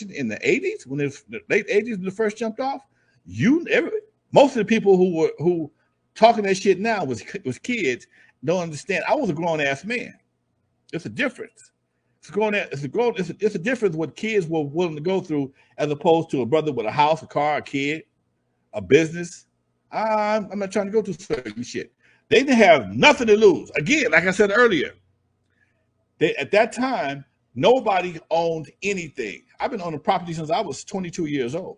in the 80s, when it was the late 80s when it first jumped off, most of the people who talking that shit now was kids. Don't understand. I was a grown ass man. It's a difference. It's a difference what kids were willing to go through as opposed to a brother with a house, a car, a kid, a business. I'm not trying to go through certain shit. They didn't have nothing to lose. Again, like I said earlier, at that time, nobody owned anything. I've been owning property since I was 22 years old.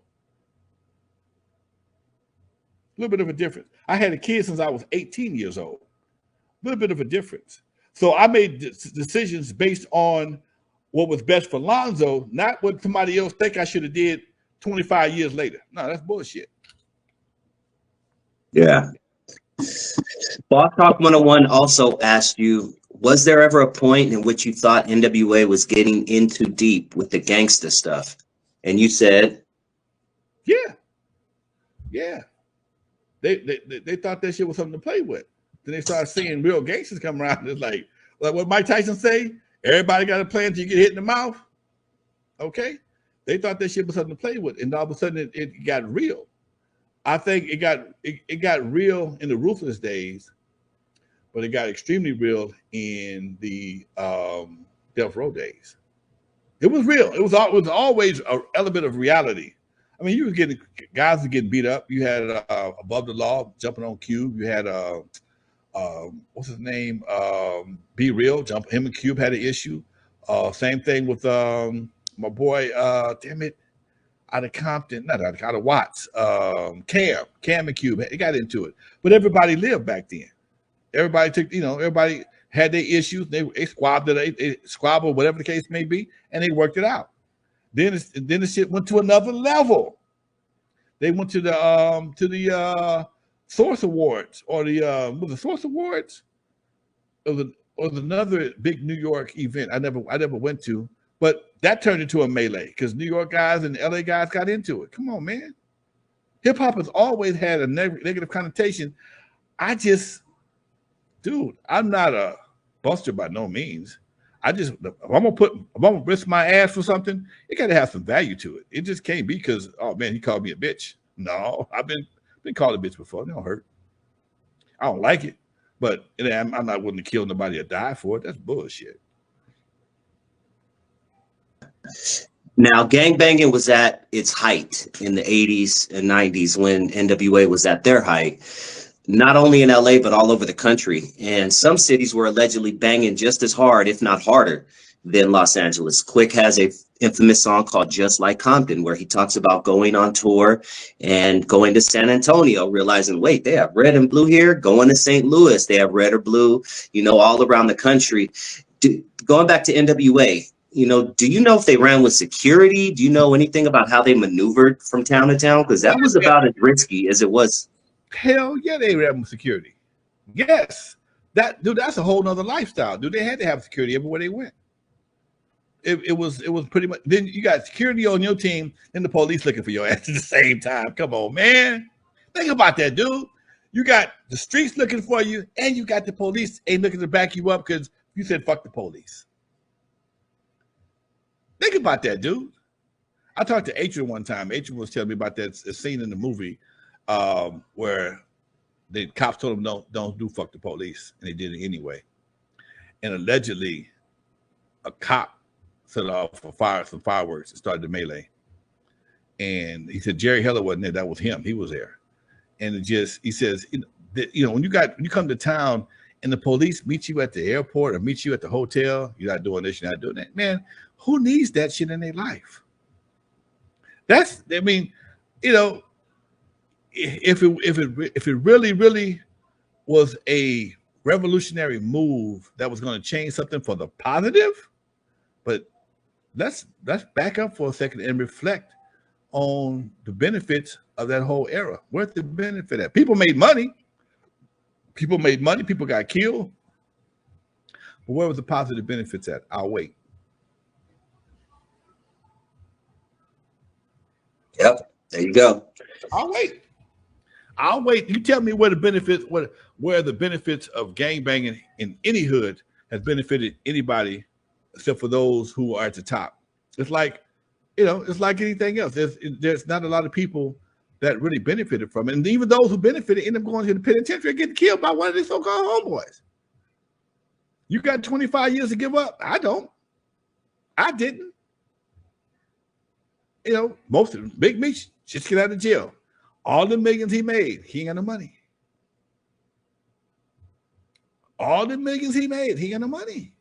A little bit of a difference. I had a kid since I was 18 years old. A little bit of a difference. So I made decisions based on what was best for Lonzo, not what somebody else think I should have did 25 years later. No, that's bullshit. Yeah. Boss Talk 101 also asked you, was there ever a point in which you thought N.W.A. was getting in too deep with the gangster stuff? And you said, yeah. They thought that shit was something to play with. Then they started seeing real gangsters come around. It's like what Mike Tyson say, everybody got a plan until you get hit in the mouth. Okay? They thought that shit was something to play with. And all of a sudden it got real. I think it got real in the Ruthless days, but it got extremely real in the Death Row days. It was real. It was always an element of reality. I mean, you were getting guys were getting beat up. You had Above the Law jumping on Cube. You had what's his name? Be Real. Him and Cube had an issue. Same thing with my boy. Damn it. Out of Compton, not out of Watts, Cam and Cube, they got into it. But everybody lived back then. Everybody took, everybody had their issues. They squabbled, whatever the case may be, and they worked it out. Then the shit went to another level. They went to the Source Awards or was the Source Awards? It was another big New York event I never went to. But that turned into a melee because New York guys and LA guys got into it. Come on, man. Hip hop has always had a negative connotation. Dude, I'm not a buster by no means. If I'm gonna risk my ass for something, it gotta have some value to it. It just can't be because, oh man, he called me a bitch. No, I've been called a bitch before. It don't hurt. I don't like it, but I'm not willing to kill nobody or die for it. That's bullshit. Now, gangbanging was at its height in the 80s and 90s when N.W.A. was at their height, not only in LA, but all over the country. And some cities were allegedly banging just as hard, if not harder, than Los Angeles. Quick has a infamous song called Just Like Compton, where he talks about going on tour and going to San Antonio, realizing, wait, they have red and blue here, going to St. Louis, they have red or blue, all around the country. Going back to N.W.A., do you know if they ran with security? Do you know anything about how they maneuvered from town to town? Because that was about as risky as it was. Hell yeah, they ran with security. Yes. That's a whole nother lifestyle. Dude, they had to have security everywhere they went. It was pretty much, then you got security on your team and the police looking for your ass at the same time. Come on, man. Think about that, dude. You got the streets looking for you, and you got the police ain't looking to back you up because you said fuck the police. Think about that, dude. I talked to Adrian one time. Adrian was telling me about that scene in the movie where the cops told him don't do fuck the police, and they did it anyway. And allegedly, a cop set off some fireworks and started the melee. And he said Jerry Heller wasn't there. That was him. He was there. And he says, when you come to town and the police meet you at the airport or meet you at the hotel, you're not doing this, you're not doing that, man. Who needs that shit in their life? If it really was a revolutionary move that was going to change something for the positive, but let's back up for a second and reflect on the benefits of that whole era. Where's the benefit at? People made money. People got killed. But where was the positive benefits at? I'll wait. Yep, there you go. I'll wait. You tell me where the benefits of gangbanging in any hood has benefited anybody except for those who are at the top. It's like You know, it's like anything else. There's not a lot of people that really benefited from it. And even those who benefited end up going to the penitentiary and getting killed by one of these so-called homeboys. You got 25 years to give up? I don't. I didn't. You know, most of them, Big Meech, just get out of jail. All the millions he made, he ain't got no money. All the millions he made, he ain't got no money.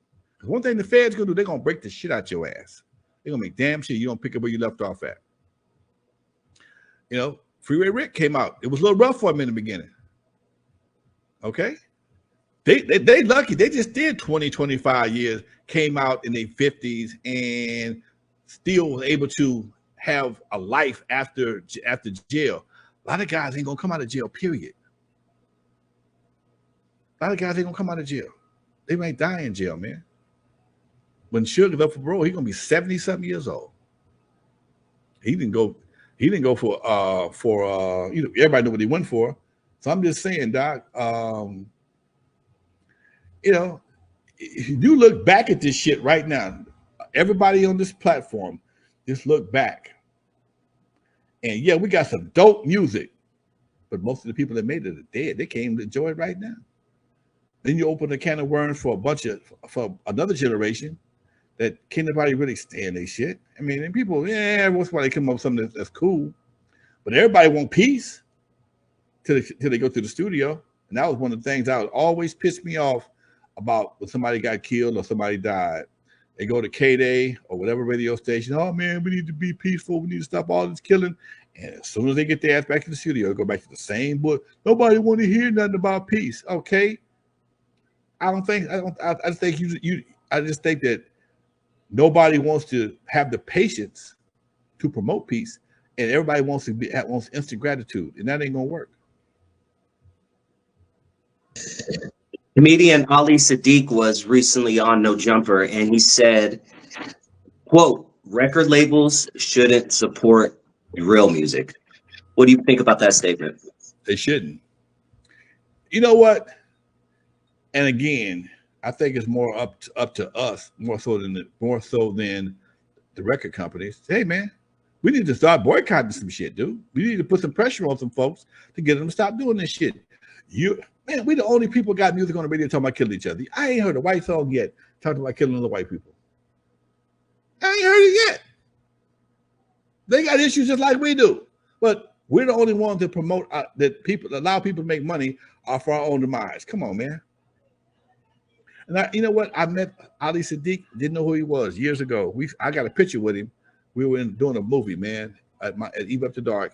One thing the feds gonna do, they're gonna break the shit out your ass. They're gonna make damn sure you don't pick up where you left off at. You know, Freeway Rick came out. It was a little rough for him in the beginning. Okay. They lucky. They just did 20, 25 years, came out in their 50s and still was able to have a life after jail. A lot of guys ain't gonna come out of jail, period. A lot of guys ain't gonna come out of jail. They might die in jail, man. When Sugar's up for parole, he's gonna be 70-something years old. He didn't go for you know, everybody knew what he went for. So I'm just saying, Doc, you know, if you look back at this shit right now, everybody on this platform, just look back. And yeah, we got some dope music, but most of the people that made it are dead. They can't even enjoy it right now. Then you open a can of worms for another generation that can't nobody really stand their shit. I mean, and people, yeah, once in a while they come up with something that's cool, but everybody want peace till they go to the studio. And that was one of the things that would always piss me off about when somebody got killed or somebody died. They go to K-Day or whatever radio station. Oh man, we need to be peaceful. We need to stop all this killing. And as soon as they get their ass back in the studio, they go back to the same book. Nobody want to hear nothing about peace. Okay. I just think that nobody wants to have the patience to promote peace, and everybody wants instant gratitude, and that ain't gonna work. Comedian Ali Sadiq was recently on No Jumper, and he said, quote, record labels shouldn't support real music. What do you think about that statement? They shouldn't. You know what? And again, I think it's more up to us, more so than the record companies. Hey man, we need to start boycotting some shit, dude. We need to put some pressure on some folks to get them to stop doing this shit. Man, we the only people got music on the radio talking about killing each other. I ain't heard a white song yet talking about killing other white people. I ain't heard it yet. They got issues just like we do, but we're the only ones that promote that allow people to make money off our own demise. Come on, man. And you know what? I met Ali Sadiq, didn't know who he was years ago. I got a picture with him. We were doing a movie, man, at Eve After Dark.